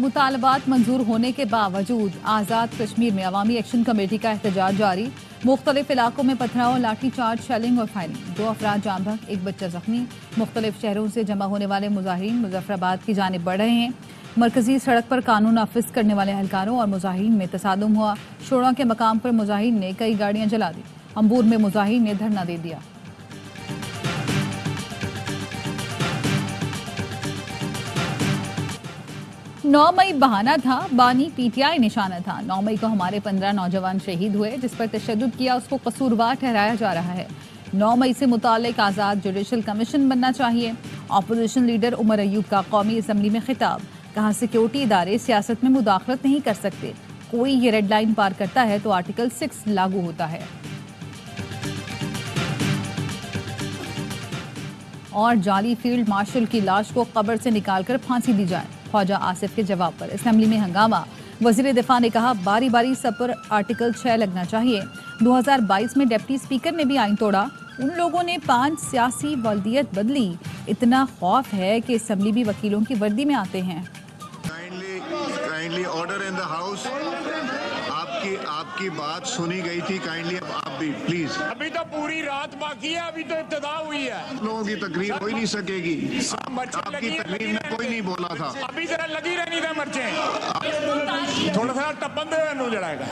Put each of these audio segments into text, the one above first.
मुतालबात मंजूर होने के बावजूद आज़ाद कश्मीर में अवामी एक्शन कमेटी का एहतजाज जारी। मुख्तलिफ इलाकों में पथराव, लाठीचार्ज, शेलिंग और फायरिंग। 2 अफराद जाम बहक, 1 बच्चा जख्मी। मुख्तलिफ शहरों से जमा होने वाले मुजाहिरीन मुजफ्फराबाद की जानिब बढ़ रहे हैं। मरकजी सड़क पर कानून नाफिज करने वाले एहलकारों और मुजाहिरीन में तसादुम हुआ। शोरा के मकाम पर मुजाहिरीन ने कई गाड़ियां जला दी। अंबूर में मुजाहिरीन ने धरना दे दिया। 9 मई बहाना था, बानी पीटीआई निशाना था। 9 मई को हमारे 15 नौजवान शहीद हुए, जिस पर तशद्दुद किया उसको कसूरवार ठहराया जा रहा है। 9 मई से मुतालिक आज़ाद जुडिशल कमीशन बनना चाहिए। अपोजिशन लीडर उमर अयूब का कौमी असम्बली में खिताब। कहा, सिक्योरिटी इदारे सियासत में मुदाखलत नहीं कर सकते। कोई ये रेड लाइन पार करता है तो आर्टिकल 6 लागू होता है। और जाली फील्ड मार्शल की लाश को कब्र से निकालकर फांसी दी जाए। ख्वाजा आसिफ के जवाब पर असेंबली में हंगामा। वजीर दिफा ने कहा, बारी बारी सब पर आर्टिकल 6 लगना चाहिए। 2022 में डिप्टी स्पीकर ने भी आइन तोड़ा। उन लोगों ने 5 सियासी वल्दियत बदली। इतना खौफ है कि असेंबली भी वकीलों की वर्दी में आते हैं। Kindly order in the house. आपकी बात सुनी गई थी। काइंडली अब आप भी प्लीज। अभी तो पूरी रात बाकी है, अभी तो इब्तिदा हुई है। लोगों की तकरीर हो ही नहीं सकेगी। आपकी तकरीर में कोई नहीं बोला था। अभी जरा लगी रहनी था मर्चे, थोड़ा सा टप्पन दे जलाएगा।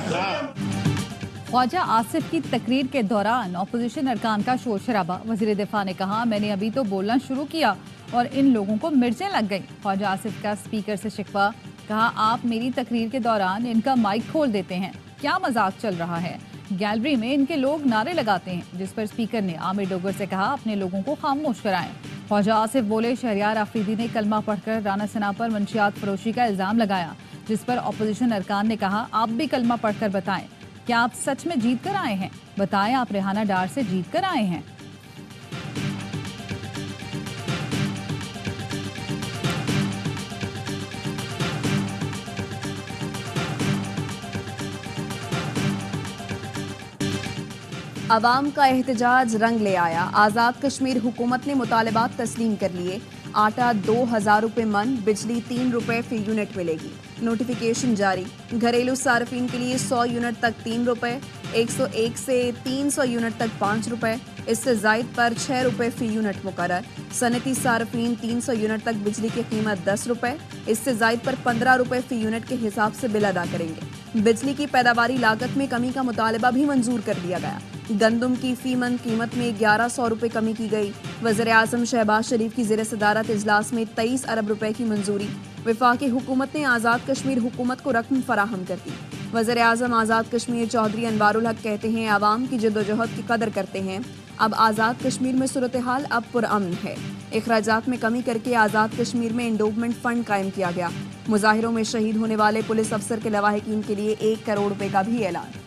ख्वाजा आसिफ की तकरीर के दौरान अपोजिशन अरकान का शोर शराबा। वजीर दिफा ने कहा, मैंने अभी तो बोलना शुरू किया और इन लोगों को मिर्चें लग गई। ख्वाजा आसिफ का स्पीकर से शिकवा। कहा, आप मेरी तकरीर के दौरान इनका माइक खोल देते हैं, क्या मजाक चल रहा है। गैलरी में इनके लोग नारे लगाते हैं, जिस पर स्पीकर ने आमिर डोगर से कहा, अपने लोगों को खामोश कराएं। ख्वाजा आसिफ बोले, शहरियार आफरीदी ने कलमा पढ़कर राना सना पर मंशियात फरोशी का इल्जाम लगाया, जिस पर अपोजिशन अरकान ने कहा, आप भी कलमा पढ़कर बताएं, क्या आप सच में जीत कर आए हैं? बताएं, आप रेहाना डार से जीत कर आए हैं। अवाम का एहतजाज रंग ले आया। आज़ाद कश्मीर हुकूमत ने मुतालबात तस्लीम कर लिए। आटा 2000 रुपये मन, बिजली 3 रुपये फी यूनिट मिलेगी। नोटिफिकेशन जारी। घरेलू सार्फिन के लिए 100 यूनिट तक 3 रुपये, 101 से 300 यूनिट तक 5 रुपये, इससे जायद पर 6 रुपये फी यूनिट मुकर्रर। सनती सार्फिन 300 यूनिट तक बिजली की कीमत 10 रुपये, इससे जायद पर 15 रुपये फी यूनिट के हिसाब से बिल अदा करेंगे। बिजली की पैदावारी लागत में कमी का मुतालबा भी मंजूर कर दिया गया। गंदम की फी मन कीमत में 1100 रुपये कमी की गई। वज़ीर-ए-आज़म शहबाज शरीफ की ज़ेर सदारत इजलास में 23 अरब रुपए की मंजूरी। वफाकी हुकूमत ने आज़ाद कश्मीर हुकूमत को रकम फराहम कर दी। वज़ीर-ए-आज़म आज़ाद कश्मीर चौधरी अनवारुल हक कहते हैं, आवाम की जद्दोजहद की कदर करते हैं। अब आज़ाद कश्मीर में सूरत हाल अब पुरअमन है। अखराजात में कमी करके आज़ाद कश्मीर में एंडोवमेंट फंड कायम किया गया। मुजाहिरों में शहीद होने वाले पुलिस अफसर के लवाहिकीन के लिए 1 करोड़ रुपए का भी ऐलान।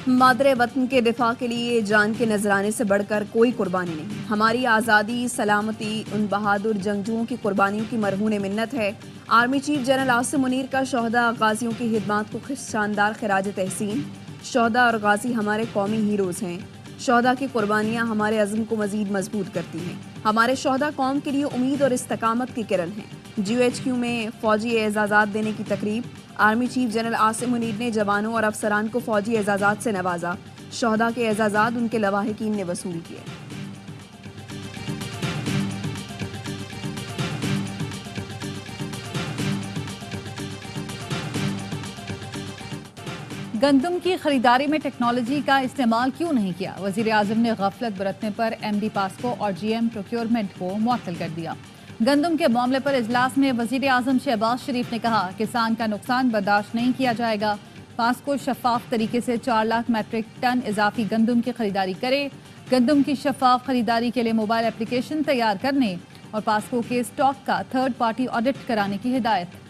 मादरे वतन के दिफा के लिए जान के नजराने से बढ़कर कोई कुर्बानी नहीं। हमारी आज़ादी सलामती उन बहादुर जंगजुओं की कुर्बानियों की मरहून मिन्नत है। Army chief general Asim Munir का शोहदा गाजियों की खिदमत को शानदार खिराज तहसीन। शोहदा और गाजी हमारे कौमी हीरोज़ हैं। शोहदा की कुर्बानियाँ हमारे अज़्म को मज़ीद मजबूत करती हैं। हमारे शोहदा कौम के लिए उम्मीद और इस्तकामत की किरण हैं। GHQ में फ़ौजी एजाज़ात देने की तकरीब। Army chief general Asim Munir ने जवानों और अफसरान को फ़ौजी एजाज़ात से नवाजा। शोहदा के एजाज़ात उनके लवाहिकीन ने वसूल किए। गंदम की खरीदारी में टेक्नोलॉजी का इस्तेमाल क्यों नहीं किया? वजीर आजम ने गफलत बरतने पर MD पास्को और GM प्रोक्योरमेंट को मुअत्तल कर दिया। गंदम के मामले पर इजलास में वजीर आजम शहबाज शरीफ ने कहा, किसान का नुकसान बर्दाश्त नहीं किया जाएगा। पास्को शफाफ तरीके से 4 लाख मैट्रिक टन इजाफी गंदम की खरीदारी करे। गंदम की शफाफ खरीदारी के लिए मोबाइल एप्लीकेशन तैयार करने और पास्को के स्टॉक का थर्ड पार्टी ऑडिट कराने की हिदायत।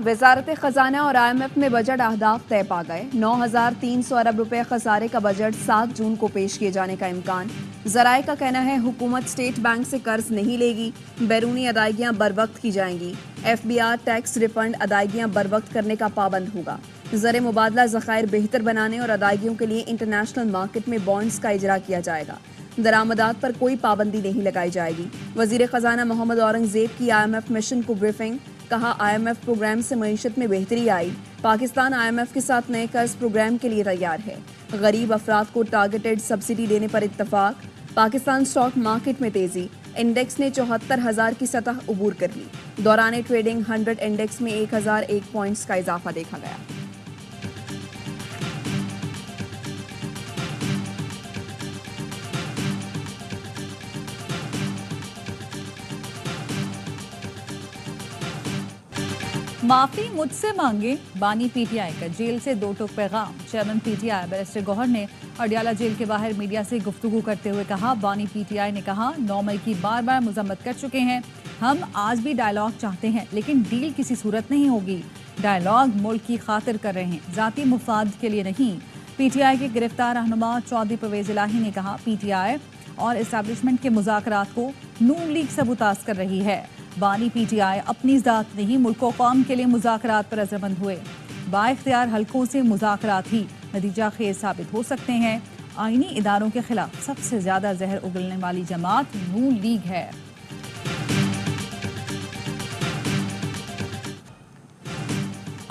वजारत खजाना और IMF में बजट अहदाफ तय पा गए। 9,300 अरब रुपए खसारे का बजट 7 जून को पेश किए जाने का इम्कान। जराए का कहना है हुकूमत स्टेट बैंक से कर्ज नहीं लेगी, बैरूनी अदायगियां बरवक्त की जाएंगी। FBR टैक्स रिफंड अदायगियां बरवक्त करने का पाबंद होगा। ज़र मुबादला ज़खायर बेहतर बनाने और अदायगियों के लिए इंटरनेशनल मार्केट में बॉन्ड्स का इजरा किया जाएगा। दरामदात पर कोई पाबंदी नहीं लगाई जाएगी। वजीर खजाना मोहम्मद औरंगजेब की IMF मिशन को ब्रीफिंग। कहा IMF प्रोग्राम से मईशत में बेहतरी आई। पाकिस्तान IMF के साथ नए कर्ज प्रोग्राम के लिए तैयार है। गरीब अफराद को टारगेटेड सब्सिडी देने पर इत्तफाक। पाकिस्तान स्टॉक मार्केट में तेजी। इंडेक्स ने 74,000 की सतह उबूर कर ली। दौरान ट्रेडिंग 100 इंडेक्स में 1,001 पॉइंट्स का इजाफा देखा गया। माफी मुझसे मांगे बानी PTI का जेल से 2 टूक पैगाम। चेयरमैन PTI बैरिस्टर गौहर ने अडियाला जेल के बाहर मीडिया से गुफ्तगू करते हुए कहा, बानी PTI ने कहा 9 मई की बार बार मजम्मत कर चुके हैं। हम आज भी डायलॉग चाहते हैं, लेकिन डील किसी सूरत नहीं होगी। डायलॉग मुल्क की खातिर कर रहे हैं, जाती मुफाद के लिए नहीं। PTI के गिरफ्तार रहनुमा चौधरी परवेज इलाही ने कहा, PTI और इस्टेब्लिशमेंट के मुज़ाकरात को नून लीग सबूताज कर रही है। बानी PTI अपनी ज़ात नहीं, मुल्क और कौम के लिए मुज़ाकरात पर रज़ामंद हुए। बाइख्तियार हलकों से मुज़ाकरात ही नतीजा खेज साबित हो सकते हैं। आईनी इदारों के खिलाफ सबसे ज़्यादा जहर उगलने वाली जमात नून लीग है।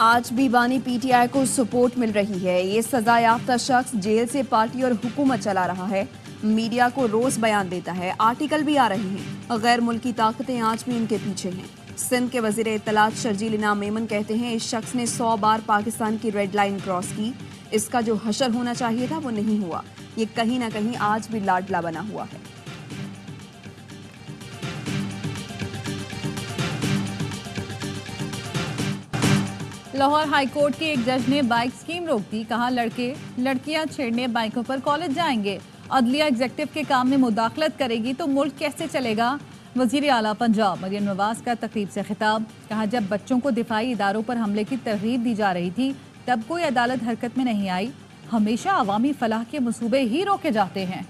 आज भी बानी PTI को सपोर्ट मिल रही है। ये सजा याफ्ता शख्स जेल से पार्टी और हुकूमत चला रहा है, मीडिया को रोज बयान देता है, आर्टिकल भी आ रहे हैं। गैर मुल्की ताकतें आज भी इनके पीछे हैं। सिंध के वजीर इत्तलात शर्जील इनाम मेमन कहते हैं, इस शख्स ने 100 बार पाकिस्तान की रेड लाइन क्रॉस की। इसका जो हशर होना चाहिए था वो नहीं हुआ। ये कहीं ना कहीं आज भी लाडला बना हुआ है। लाहौर हाईकोर्ट के एक जज ने बाइक स्कीम रोक दी। कहा, लड़के लड़कियां छेड़ने बाइकों पर कॉलेज जाएंगे। अदलिया एग्जेक्टिव के काम में मुदाखलत करेगी तो मुल्क कैसे चलेगा। वजीर आला पंजाब मरियम नवाज का तकरीब से खिताब। कहा, जब बच्चों को दिफाई इदारों पर हमले की तरगीब दी जा रही थी तब कोई अदालत हरकत में नहीं आई। हमेशा अवामी फलाह के मंसूबे ही रोके जाते हैं।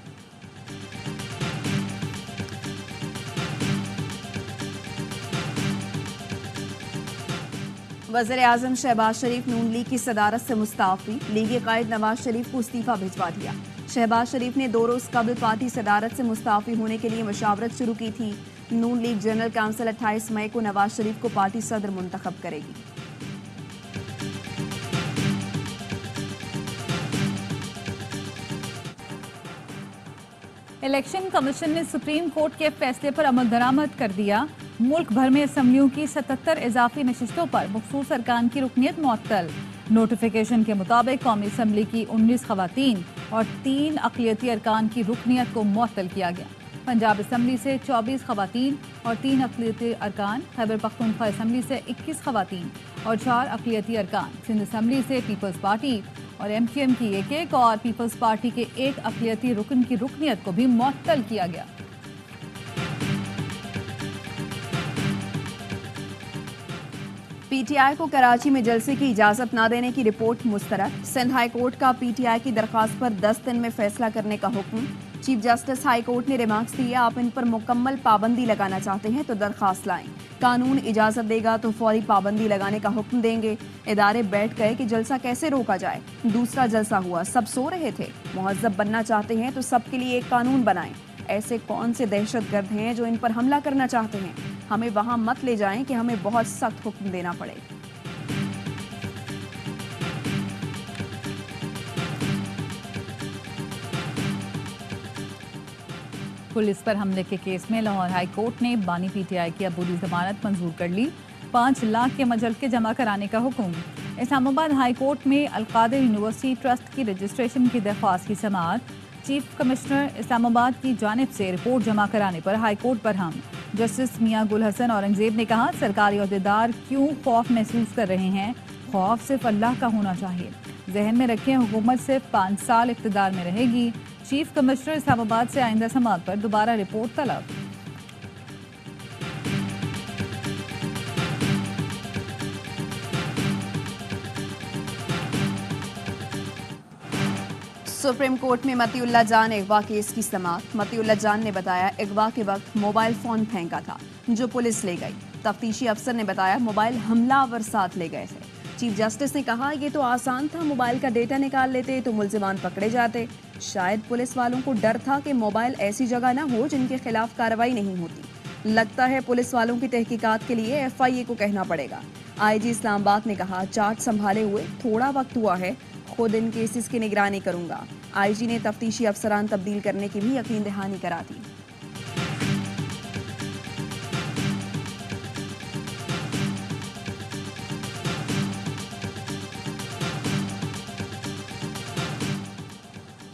वज़ीर आज़म शहबाज शरीफ नून लीग की सदारत से मुस्ताफ़ी। लीगी कायद नवाज शरीफ को इस्तीफा भिजवा दिया। शहबाज शरीफ ने 2 रोज़ कबल पार्टी सदारत से मुस्ताफ़ी होने के लिए मशावरत शुरू की थी। नून लीग जनरल काउंसिल 28 मई को नवाज शरीफ को पार्टी सदर मुंतखब करेगी। इलेक्शन कमीशन ने सुप्रीम कोर्ट के फैसले पर अमल दरामद कर दिया। मुल्क भर में असम्बलियों की 77 इजाफी नशिस्तों पर मखसूस अरकान की रुकनियत मुअत्तल। नोटिफिकेशन के मुताबिक कौमी असम्बली की 19 खवातीन और 3 अक़लियती अरकान की रुकनियत को मुअत्तल किया गया। पंजाब असम्बली से 24 खवातीन और 3 अक़लियती अरकान, खैबर पख्तूनख्वा असम्बली से 21 खवातीन और 4 अक़लियती अरकान, सिंध असम्बली से पीपल्स पार्टी और MQM की 1 और पीपल्स पार्टी के 1 अक़लियती रुकन की रुकनियत को भी मुअत्तल किया गया। PTI को कराची में जलसे की इजाजत न देने की रिपोर्ट मुस्तरद। सिंध हाई कोर्ट का PTI की दरख्वास्त पर 10 दिन में फैसला करने का हुक्म। चीफ जस्टिस हाई कोर्ट ने रिमार्क्स दिए, आप इन पर मुकम्मल पाबंदी लगाना चाहते हैं तो दरख्वास्त लाएं। कानून इजाजत देगा तो फौरी पाबंदी लगाने का हुक्म देंगे। इदारे बैठ गए कि जलसा कैसे रोका जाए। दूसरा जलसा हुआ, सब सो रहे थे। मुहज़्ज़ब बनना चाहते हैं तो सबके लिए एक कानून बनाएं। ऐसे कौन से दहशतगर्द हैं जो इन पर हमला करना चाहते हैं। हमें वहां मत ले जाएं कि हमें बहुत सख्त हुक्म देना पड़े। पुलिस पर हमले के केस में लाहौर हाई कोर्ट ने बानी PTI की अबूरी जमानत मंजूर कर ली। 5 लाख के मजलके जमा कराने का हुक्म। इस्लामाबाद हाई कोर्ट में अलकादिर यूनिवर्सिटी ट्रस्ट की रजिस्ट्रेशन की दरख्वास्त की समाअत। चीफ कमिश्नर इस्लामाबाद की जानिब से रिपोर्ट जमा कराने पर हाई कोर्ट बरहम। जस्टिस मियां गुल हसन औरंगजेब ने कहा, सरकारी अहदेदार क्यों खौफ महसूस कर रहे हैं। खौफ सिर्फ अल्लाह का होना चाहिए। जहन में रखें, हुकूमत सिर्फ 5 साल इक़्तिदार में रहेगी। चीफ कमिश्नर इस्लामाबाद से आइंदा समाअत पर दोबारा रिपोर्ट तलब। सुप्रीम कोर्ट में मतीउल्लाह जान अगवा केस की समाअत। मतीउल्लाह जान ने बताया अगवा के वक्त मोबाइल फोन फेंका था जो पुलिस ले गई। तफ्तीशी अफसर ने बताया मोबाइल हमलावर साथ ले गए थे। चीफ जस्टिस ने कहा ये तो आसान था, मोबाइल का डेटा निकाल लेते तो मुल्जिमान पकड़े जाते। शायद पुलिस वालों को डर था कि मोबाइल ऐसी जगह ना हो जिनके खिलाफ कार्रवाई नहीं होती। लगता है पुलिस वालों की तहकीकात के लिए FIA को कहना पड़ेगा। IG इस्लामाबाद ने कहा चार्ज संभाले हुए थोड़ा वक्त हुआ है, खुद इन केसेस की निगरानी करूंगा। IG ने तफ्तीशी अफसरान तब्दील करने की भी यकीन दहानी करा दी।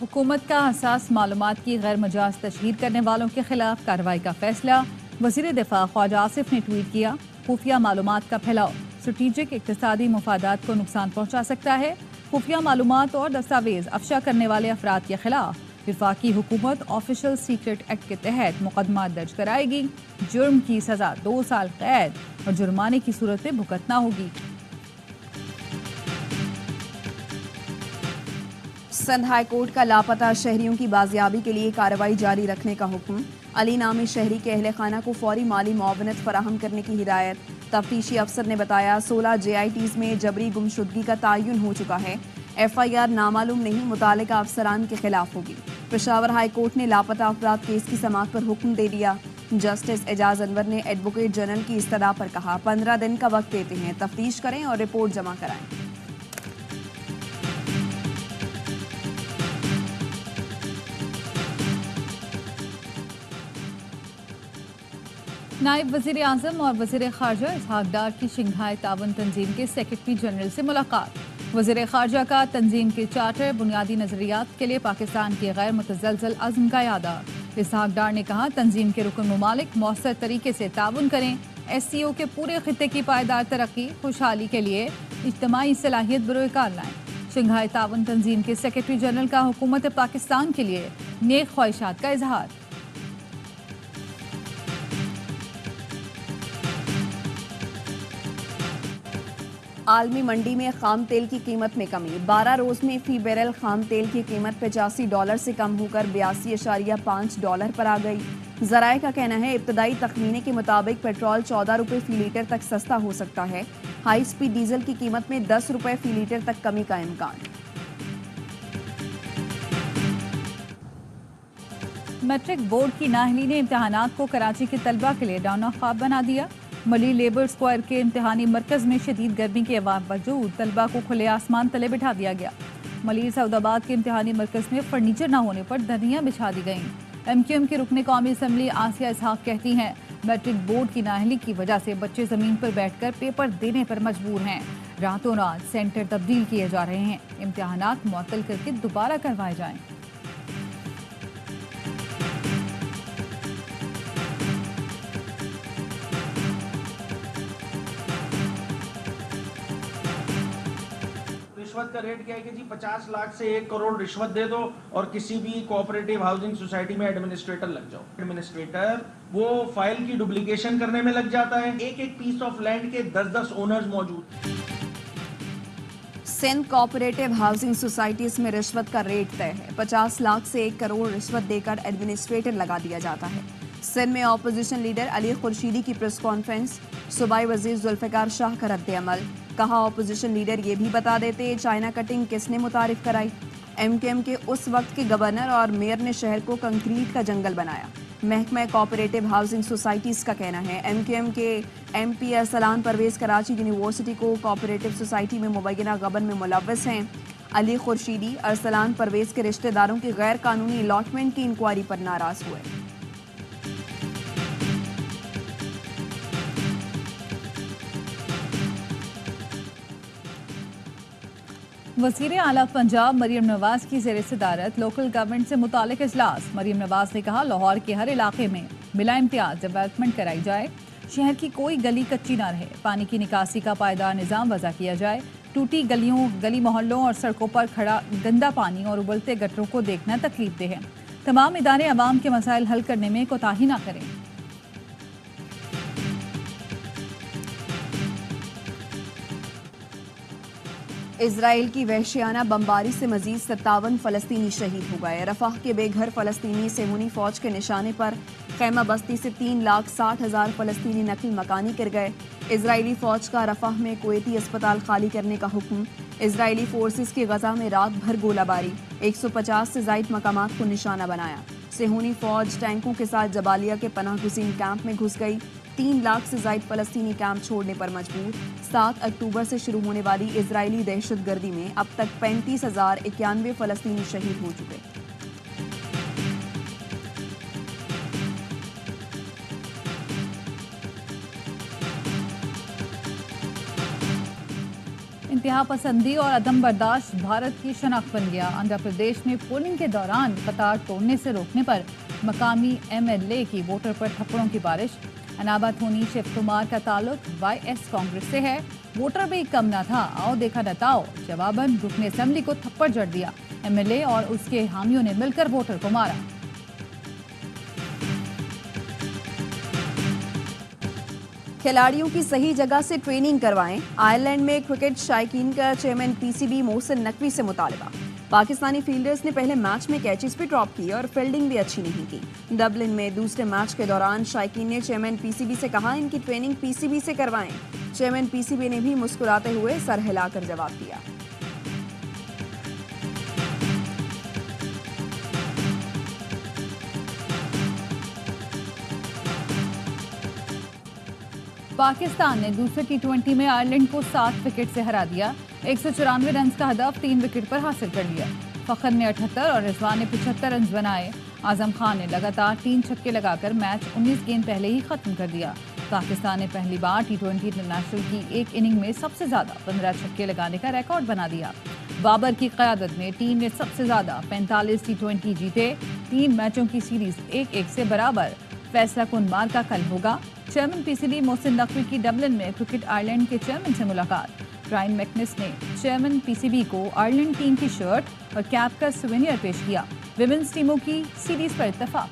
हुकूमत का हसास मालूमात की गैर मजाज तशहीर करने वालों के खिलाफ कार्रवाई का फैसला। वज़ीर दिफा ख्वाजा आसिफ ने ट्वीट किया, खुफिया मालूमात का फैलाव स्ट्रेटेजिक इक्तिसादी मुफादात को नुकसान पहुंचा सकता है। खुफिया मालूमात और दस्तावेज अफशा करने वाले अफराद के खिलाफ वफाकी हुकूमत ऑफिशियल सीक्रेट एक्ट के तहत मुकदमा दर्ज कराएगी। जुर्म की सजा 2 साल कैद और जुर्माने की सूरत में भुगतना होगी। सिंध हाई कोर्ट का लापता शहरियों की बाजियाबी के लिए कार्रवाई जारी रखने का हुक्म। अली नामी शहरी के अहले खाना को फौरी माली मुआवनत फराहम करने की हिदायत। तफ्तीशी अफसर ने बताया 16 JITs में जबरी गुमशुदगी का तयन हो चुका है। FIR नामालूम नहीं मुतालिका अफसरान के खिलाफ होगी। पेशावर हाई कोर्ट ने लापता अफराद केस की समाअत पर हुक्म दे दिया। जस्टिस एजाज अनवर ने एडवोकेट जनरल की इस्तदा पर कहा 15 दिन का वक्त देते हैं, तफ्तीश करें और रिपोर्ट जमा कराएं। नायब वज़ीर आज़म और वज़ीर ख़ारजा इसहाक डार की शंघाई ताउन तंजीम के सेक्रेटरी जनरल से मुलाकात। वज़ीर ख़ारजा का तंजीम के चार्टर बुनियादी नज़रियात के लिए पाकिस्तान के गैर मुतज़लज़ल अज़्म का यादा। इसहाक डार ने कहा तंजीम के रुकन ममालिक मौसर तरीके से ताउन करें। SCO के पूरे खित्ते की पायदार तरक्की खुशहाली के लिए इज्तिमाई सलाहियत बरोकार लाएं। शंघाई ताउन तंजीम के सेक्रेटरी जनरल का हुकूमत पाकिस्तान के लिए नेक ख्वाहिशात का इजहार। आलमी मंडी में खाम तेल की कीमत में कमी। 12 रोज में फी बैरल खाम तेल की कीमत $85 से कम होकर $82.5 पर आ गई। जराये का कहना है इब्तदाई तखमीने के मुताबिक पेट्रोल 14 रुपये फी लीटर तक सस्ता हो सकता है। हाई स्पीड डीजल की कीमत में 10 रुपये फी लीटर तक कमी का इम्कान। मैट्रिक बोर्ड की नाअहली ने इम्तहानात को कराची के तलबा के लिए डौना ख्वाब बना दिया। मली लेबर स्क्वायर के इम्तहानी मरकज में शदीद गर्मी के बावजूद तलबा को खुले आसमान तले बिठा दिया गया। मली सऊदाबाद के इम्तहानी मरकज में फर्नीचर न होने पर धनियाँ बिछा दी गईं। MQM के रुकने कौमी असम्बली आसिया इसहाक कहती हैं मैट्रिक बोर्ड की नाअहली की वजह से बच्चे ज़मीन पर बैठकर पेपर देने पर मजबूर हैं। रातों रात सेंटर तब्दील किए जा रहे हैं। इम्तहानात मुअत्तल करके दोबारा करवाए जाएं। रिश्वत का रेट क्या है कि जी 50 लाख से 1 करोड़ रिश्वत दे दो और किसी भी कोऑपरेटिव हाउसिंग सोसाइटी में एडमिनिस्ट्रेटर लग जाओ। एडमिनिस्ट्रेटर वो फाइल की डुप्लीकेशन करने में लग जाता है। एक पीस ऑफ लैंड के 10-10 ओनर्स मौजूद। सिंध कोऑपरेटिव हाउसिंग सोसाइटीज में रिश्वत का रेट तय है। 50 लाख से 1 करोड़ रिश्वत देकर एडमिनिस्ट्रेटर लगा दिया जाता है। सिंध में ऑपोजिशन लीडर अली खुर्शीदी की प्रेस कॉन्फ्रेंस। सूबाई वजीर जुल्फिकार शाह का रद्द अमल। कहा ऑपोजिशन लीडर ये भी बता देते चाइना कटिंग किसने मुतारिफ कराई। MQM के उस वक्त के गवर्नर और मेयर ने शहर को कंक्रीट का जंगल बनाया। महकमा कोऑपरेटिव हाउसिंग सोसाइटीज का कहना है MQM के MP अरसलान परवेज कराची यूनिवर्सिटी को कोऑपरेटिव सोसाइटी में मुबैना गबन में मुलव्वस हैं। अली खुर्शीदी अरसलान परवेज के रिश्तेदारों की गैर कानूनी अलॉटमेंट की इंक्वायरी पर नाराज हुए। वज़ीर आला पंजाब मरीम नवाज की ज़ेर सदारत लोकल गवर्नमेंट से मुतालिक इजलास। मरीम नवाज ने कहा लाहौर के हर इलाके में बिला इम्तियाज डेवलपमेंट कराई जाए। शहर की कोई गली कच्ची ना रहे। पानी की निकासी का पायदार निज़ाम वज़ा किया जाए। टूटी गलियों गली मोहल्लों और सड़कों पर खड़ा गंदा पानी और उबलते गटरों को देखना तकलीफ दे है। तमाम इदारे अवाम के मसाइल हल करने में कोताही ना करें। इजराइल की वहशियाना बमबारी से मजीद 57 फलस्तीनी शहीद हो गए। रफाह के बेघर फलस्तीनी सेहूनी फौज के निशाने पर खैमा बस्ती से 3,60,000 फलस्तीनी नकल मकानी कर गए। इजरायली फौज का रफाह में कुवैती अस्पताल खाली करने का हुक्म। इजरायली फोर्सेस की गजा में रात भर गोलाबारी, 150 से जायद मकामात को निशाना बनाया। सेहूनी फौज टैंकों के साथ जबालिया के पनाह गुज़ीन कैंप में घुस गई। 3 लाख से जायद फलस्तीनी कैंप छोड़ने पर मजबूर। 7 अक्टूबर से शुरू होने वाली इजरायली दहशतगर्दी में अब तक 35,091 फलस्तीनी शहीद हो चुके। इंतहा पसंदी और अदम बर्दाश्त भारत की शनाख्त बन गया। आंध्र प्रदेश में पोलिंग के दौरान कतार तोड़ने से रोकने पर मकामी MLA की वोटर पर थप्पड़ों की बारिश। अनाबा थोनी शिव कुमार का ताल्लुक YS कांग्रेस से है। वोटर भी कम न था, आओ देखा नताओ, जवाबन रुकन असेंबली को थप्पड़ जड़ दिया। MLA और उसके हामियों ने मिलकर वोटर को मारा। खिलाड़ियों की सही जगह से ट्रेनिंग करवाएं। आयरलैंड में क्रिकेट शायकीन का चेयरमैन PCB मोहसिन नकवी से मुतालबा। पाकिस्तानी फील्डर्स ने पहले मैच में कैचेस भी ड्रॉप किए और फील्डिंग भी अच्छी नहीं की। डबलिन में दूसरे मैच के दौरान शायकीन ने चेयरमैन PCB से कहा इनकी ट्रेनिंग PCB से करवाएं। चेयरमैन PCB ने भी मुस्कुराते हुए सर हिलाकर जवाब दिया। पाकिस्तान ने दूसरे T20 में आयरलैंड को 7 विकेट से हरा दिया। 194 रन का हदफ 3 विकेट पर हासिल कर लिया। फखर ने 78 और रिजवान ने 75 रन बनाए। आजम खान ने लगातार 3 छक्के लगाकर मैच 19 गेंद पहले ही खत्म कर दिया। पाकिस्तान ने पहली बार T20 इंटरनेशनल की एक इनिंग में सबसे ज्यादा 15 छक्के लगाने का रिकॉर्ड बना दिया। बाबर की क़यादत में टीम ने सबसे ज्यादा 45 T20 जीते। 3 मैचों की सीरीज 1-1 से बराबर। फैसला कुन मार का कल होगा। चेयरमैन PCB मोहसिन नकवी की डबलिन में क्रिकेट आयरलैंड के चेयरमैन से मुलाकात। ब्रायन मैकनिस ने चेयरमैन PCB को आयरलैंड टीम की शर्ट और कैप का सुवेनियर पेश किया। विमेंस टीमों की सीरीज पर इत्तेफाक।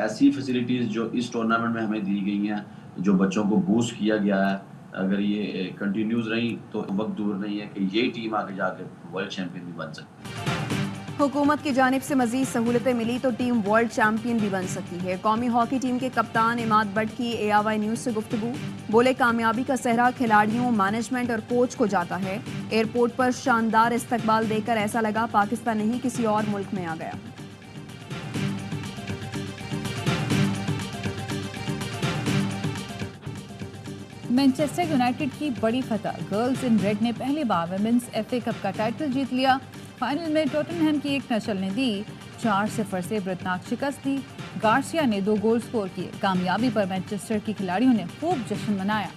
ऐसी फैसिलिटीज़ जो इस टूर्नामेंट में हमें दी गई हैं, जो बच्चों को बूस्ट किया गया है, अगर ये कंटिन्यूज रही तो वक्त दूर नहीं है कि ये टीम आगे जाकर वर्ल्ड चैंपियन भी बन सकती है। हुकूमत की जानिब से मजीद सहूलतें मिली तो टीम वर्ल्ड चैंपियन भी बन सकती है। कौमी हॉकी टीम के कप्तान इमाद बट की ARY न्यूज़ से गुफ्तगू। बोले कामयाबी का सेहरा खिलाड़ियों, मैनेजमेंट और कोच को जाता है। एयरपोर्ट पर शानदार इस्तकबाल देकर ऐसा लगा पाकिस्तान नहीं किसी और मुल्क में आ गया। मैनचेस्टर यूनाइटेड की बड़ी फतह। गर्ल्स इन रेड ने पहली बार विमेंस FA कप का टाइटल जीत लिया। फाइनल में टॉटनहैम की एक नस्ल ने दी 4-0 से बृतनाक शिकस्त दी। गार्सिया ने 2 गोल स्कोर किए। कामयाबी पर मैनचेस्टर की खिलाड़ियों ने खूब जश्न मनाया।